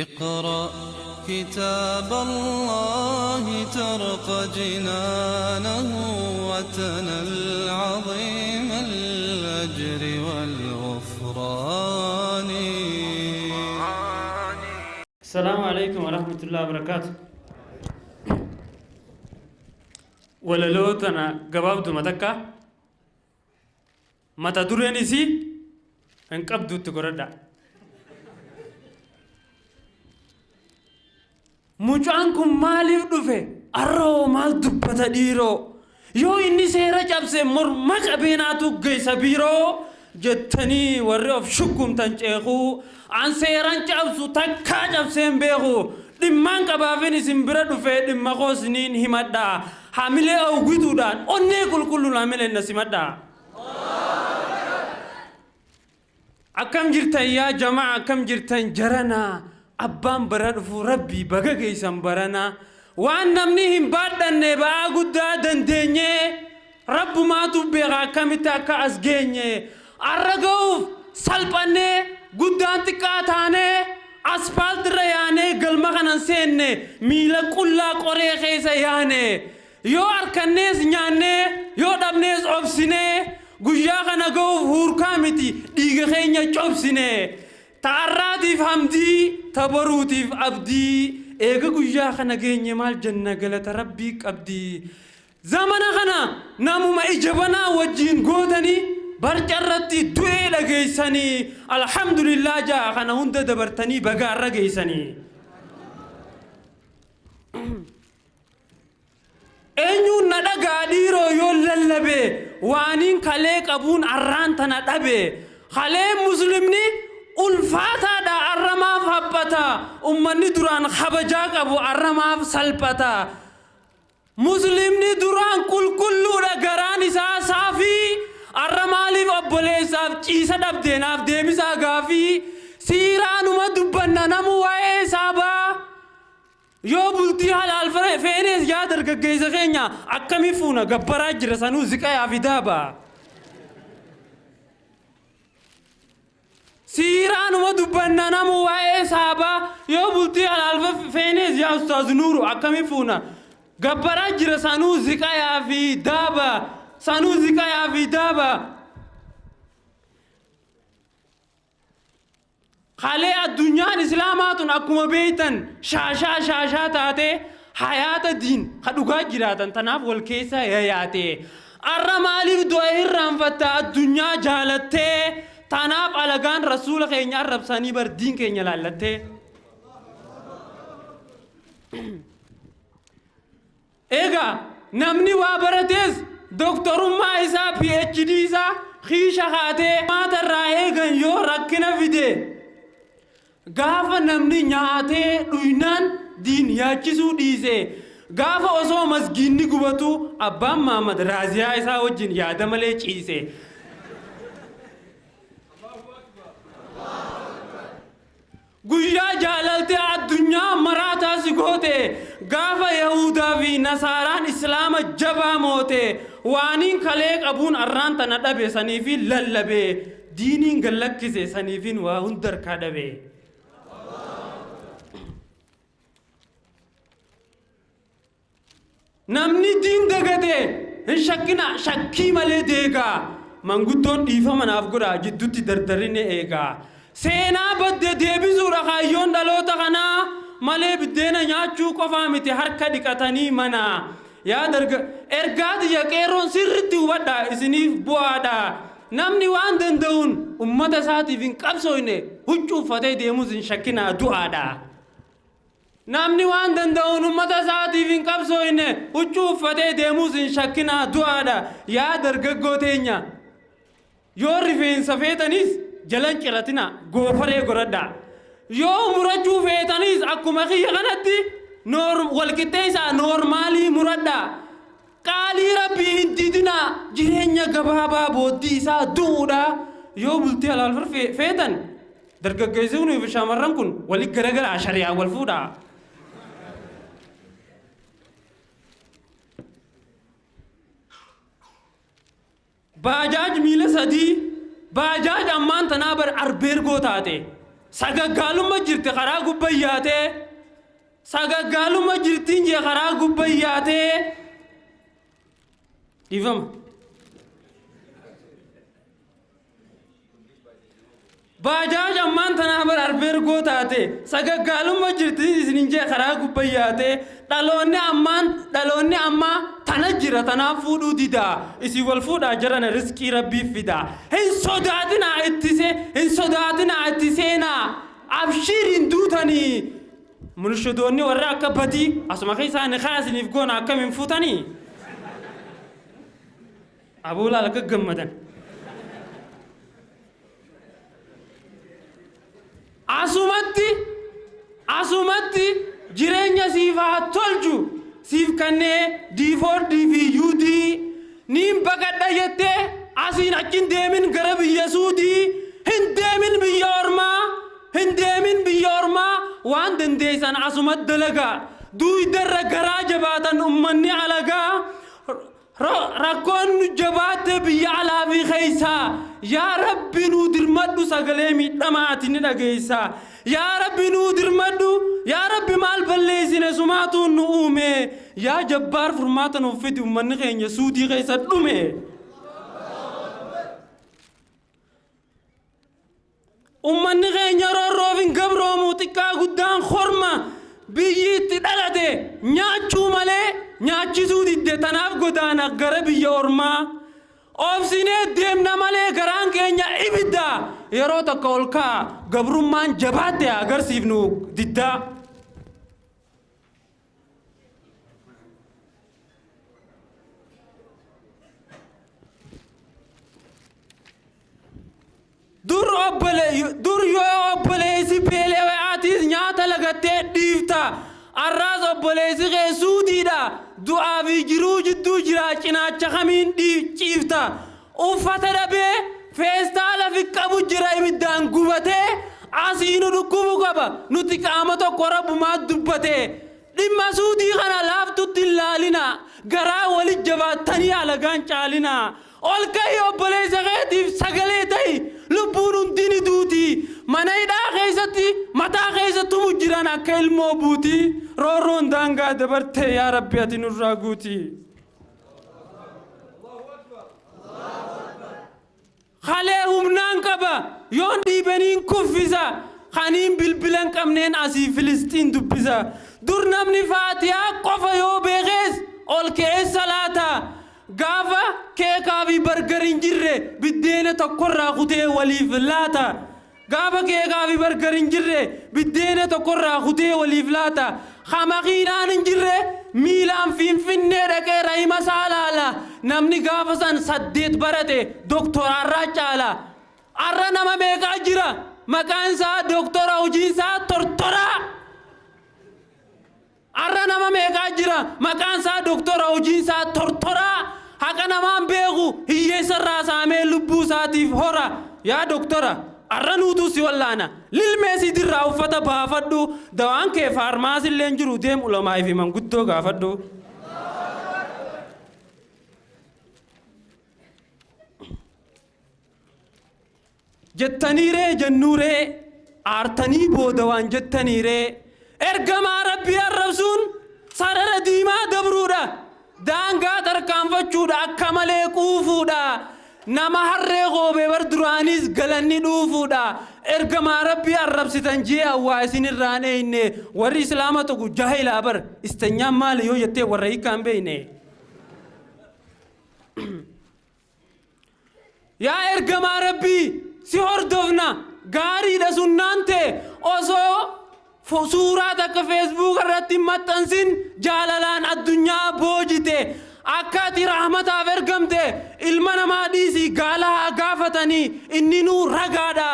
اقرأ كتاب الله ترق جنانه وتنل عظيم الأجر والغفران. السلام عليكم ورحمة الله وبركاته. وللوتنا قبابت متكا متى درينيسي انقبضوا تقردا mucaankum maaliif dhufe arroo maal dubbata dhiiroo yoo inni seera cabse morma qabeenaatu geessa biiroo jettanii warri of shukkumtan ceequu an seeran cabsu takkaa cabseen beeku dhimmaan qabaafin isin bira dhufe dhimma koosniin himadha hamilee awwituudhaan onnee qulqulluun hamilee na simadha. akkam jirtan yaa jamaa akkam jirtan jaranaa abbaan bara dhufu rabbi baga geessan barana waan namni hin baadhanne ba'aa guddaa dandeenye rabbumaatu beeka akkamitti akka as geenye arra ga'uuf salphanne guddaan xiqqaa taane aspaaltirra yaane galma kanan seenne miila qullaa qoree keessa yaane yoo harkannees nyaanne yoo dhabnees obsine guyyaa kana ga'uuf huurkaa miti dhiiga keenya cobsine ta'arraatiif hamdii tabaruutiif abdii eega guyyaa kana geenye maal janna galata rabbii qabdii zamana kana namuma ijabanaa wajjiin gootanii barcarratti du'ee dhageessanii alhamdulillah jaa kana hunda dabartanii bagaarra geessanii eenyuun na dhagaa dhiiroo yoo lallabe waaniin kalee qabuun arraan tana dhabe kalee muslimni ulfaataadha arramaaf habbata ummanni duraan kabajaa qabu arramaaf salphata muslimni duraan qulqulluudha garaan isaa saafii arramaaliif obboleessaaf ciisa dhabdeenaaf deebisaa gaafii siiraanuma dubbanna namu waa'ee saabaa yoo bultii halaal feenees yaa dargaggeessa keenya akkamii fuuna gabbaraa jira sanuu ziqayaa fidaaba siiraanuma dubbanna namu waa'ee saabaa yoo bultii halaal feenees yaa ustaaz nuuru akkamii fuuna gabbaraa jira sanuu ziqayaa fidaaba sanuu ziqayaa fidaaba halee addunyaan islaamaatun akkuma beeytan shaashaa taate hayaata diin kadhugaa jiraatan tanaaf wal keessa yayaate arra maaliif du'a irraanfatta addunyaa jaalattee tanaaf alagaan rasuula keenya arrabsanii bar diin keenya laallattee eega namni waa baratees doktorummaa isaa PhD isaa xiisha haatee maatarraa eegan yoo rakkina fide gaafa namni nyaatee dhuynaan diin yaachisuu dhiise gaafa osoo masgiinni gubatu abbaan Maamad raaziyaa isaa wajjin yaada malee ciise guyyaa jaalaltee addunyaa maraataa si goote gaafa yahudaa fi nasaaraan islaama jabaa moote waaniin kalee qabuun arraan tana dhabe saniifi lallabe diiniin gallakkise saniifin waa hundarkaa dhabe namni diin dagate hin shakkina shakkii malee deegaa manguddoon dhiifama naaf godha jidduutti dardarine eegaa seenaa badde deebisuudha kaayyoon dhaloota kanaa malee biddeena nyaachuu qofaa miti harka dhiqatanii mana yaa ergaati yaa qeerroon sirritti hubadha isiniif bu'aadha namni waan danda'uun ummata isaatiif hin qabsoofne huccuu uffatee deemuus hin shakkinaa du'aadha namni waan danda'uun ummata isaatiif hin qabsoofne huccuu uffatee deemuus hin shakkinaa du'aadha yaa dargaggoo teenya yoo rifeensa feetanis jalan ciratina goofaree goradha yoo murachuu feetanis akkuma kiyya kanatti walqixxeessaa noormaalii muradha qaalii rabbii hin didina jireenya gabaabaa booddii isaa du'uudha yoo bultii halaal feetan dargaggeessuunii fi shaamarran kun wali garagaraa shari'aa wal fuudha baajaaj miila sadii baajaaj ammaan tanaa bar arbeergoo taate sagagaalumma jirti karaa gubbayyaate sagagaalumma jirtiin jee karaa gubbayyaate dhiifama bajaaj ammaan tanaa bar arbeergoo taate sagagaalumma jirtiin isin jee karaa gubbayyaate dhaloonni ammaa tana jira tanaaf fuudhuu didaa isi wal fuudhaa jirana riskii rabbii fidaa hin sodaatinaa itti seenaa abshiiriin duutanii munshudoonni warra akka badii asuma keessaa ni kaasiniif goona akkamiin fuutanii abuulaal akka gammadan asumatti jireenya siifaa tolchu siif kannee D4D fi UD niin baqadha jettee asiin achiin deemin gara biyya Suudii hin deemin biyya ormaa waan dandeessan asumatti dalagaa duudarra garaa jabaatan ummanni alagaa rakkoon jabaatte biyya alaa fi keessaa yaa rabbi nuu dirmadhu sagalee miidhamaati ni dhageessaa yaa rabbi nuu dirmadhu yaa rabbi maal balleessine sumaatuun nu uume yaa jabbaar furmaata nuuf fidi ummanni keenya Suudii keessa dhume ummanni keenya roorroof hin gabroomu xiqqaa guddaan horma biyyi itti dhalate nyaachuu malee nyaachisuu didde tanaaf godaana gara biyya ormaa obsinee deemna malee garaan keenya ibidda yeroo tokko ol ka'a gabrummaan jabaatte agarsiifnu diddaa dur yoo obboleessi beelewaatis nyaata lagattee dhiifta arraas obboleessi kee Suudiidha du'aa fi jiruu jidduu jira cinaacha kamiin ciifta uffata dhabee feestaala fi qabu jira ibiddaan gubatee asiinu dhukkubu qaba nuti qaama tokko rabbumaa dubbate dhimma Suudii kana laaftutti hin laalina garaa walit jabaattanii alagaan caalina ol ka'ii obboleessa keetiif sagalee ta'i lubbuun hundini duuti mana hidhaa keessatti mataa keessatti jiran akka ilmoo buuti roorroon daangaa dabarte yaa rabbi ati nurraa guuti halee humnaan qaba yoon dhiibaniin kuffisa kaniin bilbilan qabneen asii Filistiin dubbisa dur namni faatiyaa qofa yoo beekees ol ka'ee salaata gaafa keekaa fi bargariin jirre biddeena tokkorraa kutee waliif laata gaafa keekaa fi bargariin jirre biddeena tokkorraa kutee waliif laata hamaqiidhaan hin jirre miilaan finfinnee dhaqee rahima saalaala namni gaafa san 8 barate doktoraarraa caala arra nama meeqaa jira maqaan isaa doktora hojiinsaa tortoraa arra nama meeqaa jira maqaan isaa doktora hojiinsaa tortoraa haqa namaan beeku hiyyeessarraa saamee lubbuu isaatiif hora yaa doktora arra nuutuu si wallaana lilmee siitirraa uffata baafadhu dawaan kee faarmaasillee jiru deem ulamaa fi manguddoo gaafadhu jettaniiree jennuuree aartanii booda waan jettaniiree ergamaa rabbii arrabsuun sarara diimaa dabruudha daangaa tarkaanfachuudha akka malee quufuudha nama harree qoobee bar duraanis galanni dhuufuudha ergamaa rabbii arrabsitan jee awwaa isinirraan eeyne warri islaama tokko jaahilaa bar istanyaan maali yoo jettee warra hiikaan beeyne yaa ergamaa rabbii si hordofna gaariidha sunnaante osoo suuraa takka Facebook irratti maxxansin jaalalaan addunyaa boojite akka ati rahmataaf ergamte ilma namaa dhiisii gaalahaa gaafatanii inni nuu ragaadha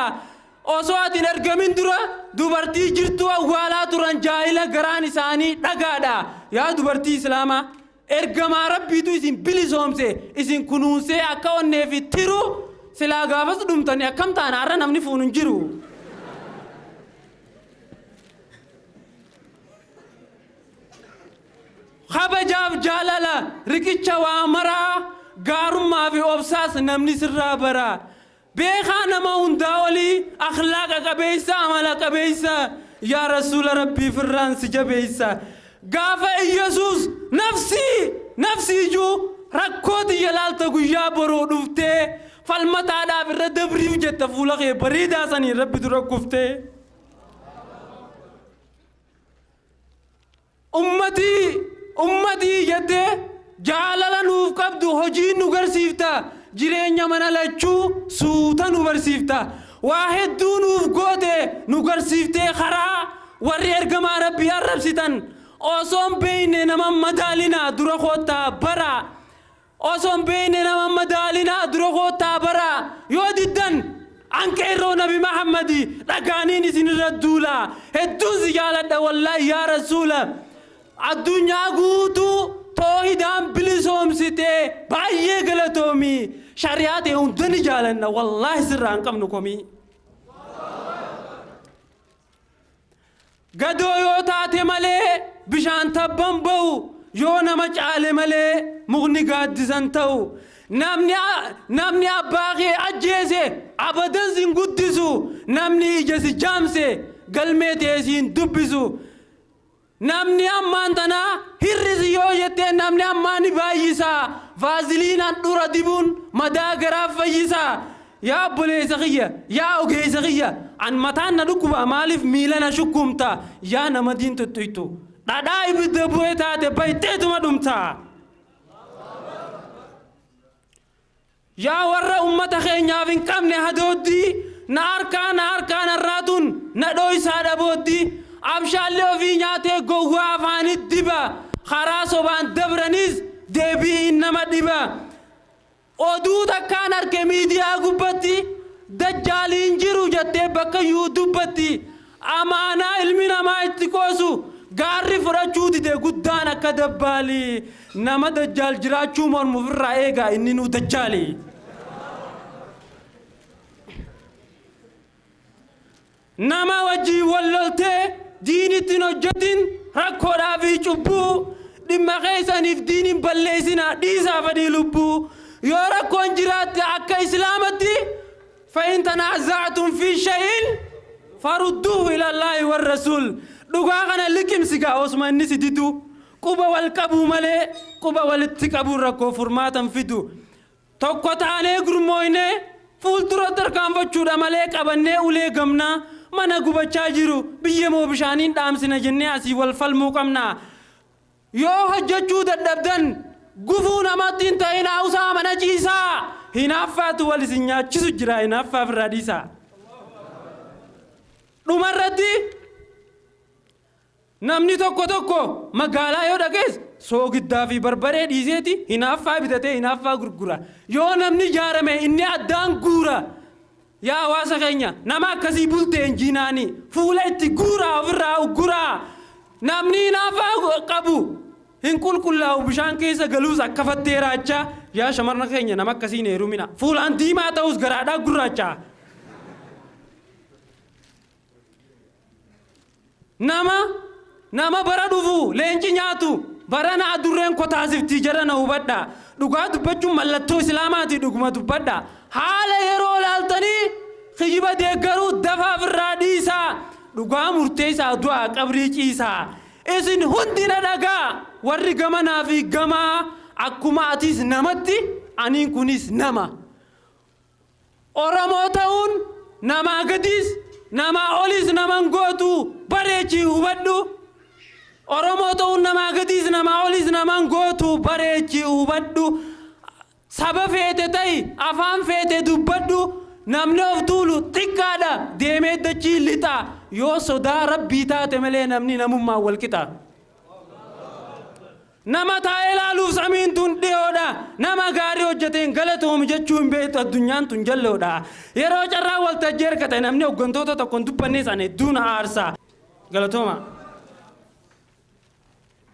osoo ati ergamin dura dubartii jirtu awwaalaa turan jaahila garaan isaanii dhagaadha yaa dubartii islaamaa ergamaa rabbiitu isin bilisoomse isin kunuunsee akka onneef tiru silaa gaafas dhumtanii akkam taana har'a namni fuunu hin jiru khabajaaf jaalala riqicha waa maraa gaarummaa fi obsaas namni sirraa bara beekaa nama hundaa olii akhlaaqa qabeessa amala qabeessa yaa rasuula rabbii firraan si jabeessa gaafa Yesuus nafsi ijuu rakkooti yalaalta guyyaa boroo dhuftee falmataadhaaf irra dabriif jetta fuula kee bareedaa sanii rabbi dura kuftee ummatii jettee jaalala nuuf qabdu hojii nu garsiifta jireenya mana lachuu suuta nu barsiifta waa hedduu nuuf goote nu garsiiftee karaa warri ergamaa rabbii arrabsitan osoon beeyne nama madaalinaa dura koottaa bara osoon beeyne nama madaalinaa dura koottaa bara yoo diddan ankeerroo nabi Muhammadi dhagaaniin isinirra duula hedduu si jaaladha wallaahi yaa rasuula addunyaa guutuu toohidaan bilisoomsitee baay'ee galatoomi shari'aa ta'e hundani jaalanna wallaahi sirraa hin qabnu komii gadoo yoo taate malee bishaan tabban ba'u yoo nama caale malee mukni gaaddisan ta'u namni abbaa kee ajjeese abadan sin guddisu namni ija si jaamse galmee ta'e siin dubbisu namni ammaan tanaa hirrisi yoo jettee namni ammaan baay'isaa vaaziliinaan dhura dibuun madaa garaaf fayyisaa yaa obboleessa kiyya yaa ogeessa kiyya an mataan na dhukkuba maaliif miila na shukkumta yaa nama diin tuttuitu dhadhaa ibidda bu'ee taate bayteetuma dhumta yaa warra ummata keenyaaf hin qabne hadooddii na harkaan harraatuun na dhooysaa dhabooddii abshaallee ofii nyaatee gowwaa afaanit diba karaa sobaan dabranis deebii nama dhiba oduu takkaan arge miidiyaa gubbatti dajjaaliin jiru jettee bakka yuu dubbatti amaanaa ilmi namaa itti qoosu gaarri fudhachuu dide guddaan akka dabbaali nama dajjaal jiraachuu mormuuf irraa eegaa inni nu dajjaali nama wajjii walloltee diinittiin hojjetin rakkoodhaa fi cubbuu dhimma keessaniif diiniin balleessina dhiisaa fadhii lubbuu yoo rakkoon jiraatte akka islaamatti fa'in tanaaza'tum fi shay'in farudduuhu ilallaahi warrasuul dhugaa kana liqimsigaa osuma inni si didu quba wal qabuu malee quba walitti qabuun rakkoo furmaatan fidu tokko taanee gurmooynee fuuldura tarkaanfachuudha malee qabannee ulee gamnaa mana gubachaa jiru biyya moo bishaaniin dhaamsina jennee asii wal falmuu qabna yoo hojjechuu dadhabdan gufuu namatti hin ta'in hawsaa mana ciisaa hinaaffaatu wal isin nyaachisu jira hinaaffaaf irraa dhiisaa dhumarratti namni tokko magaalaa yoo dhaqees soogiddaa fi barbaree dhiiseeti hinaaffaa bitatee hinaaffaa gurgura yoo namni jaarame inni addaan guura yaa hawaasa keenya nama akkasii bultee injiinaanii fuula itti guuraa ofirraa ugguraa namni hinaaffaa qabu hin qulqullaa'u bishaan keessa galuus akka fattee raachaa yaa shamarran keenya nama akkasiin heerumina fuulaan diimaa ta'us garaadhaa gurraachaa nama bara dhufu leenci nyaatu bara na adurreen kotaasiftii jedhana hubadha dhugaa dubbachuun mallattoo islaamaati dhuguma dubbadha haala yeroo laaltanii kijiba deeggaruu dafaaf irraa dhiisaa dhugaa murteessaa du'aa qabrii ciisaa isin hundina dhagaa warri gamanaa fi gamaa akkuma atis namatti aniin kunis nama Oromoo ta'uun namaa gadis namaa olis naman gootu bareechii hubadhu Oromoo ta'uun namaa gadis namaa olis naman gootu bareechii hubadhu saba feete ta'i afaan feete dubbadhu namni of tuulu xiqqaadha deemee dachii lixa yoo sodaa rabbii taate malee namni namummaa wal qixa nama taa'ee laaluuf samiin tun dhiyoodha nama gaarii hojjeteen galatoomu jechuun beektu addunyaan tun jalloodha yeroo carraa waltajjii ergate namni hooggantoota tokkoon dubbanne sana hedduun aarsa galatooma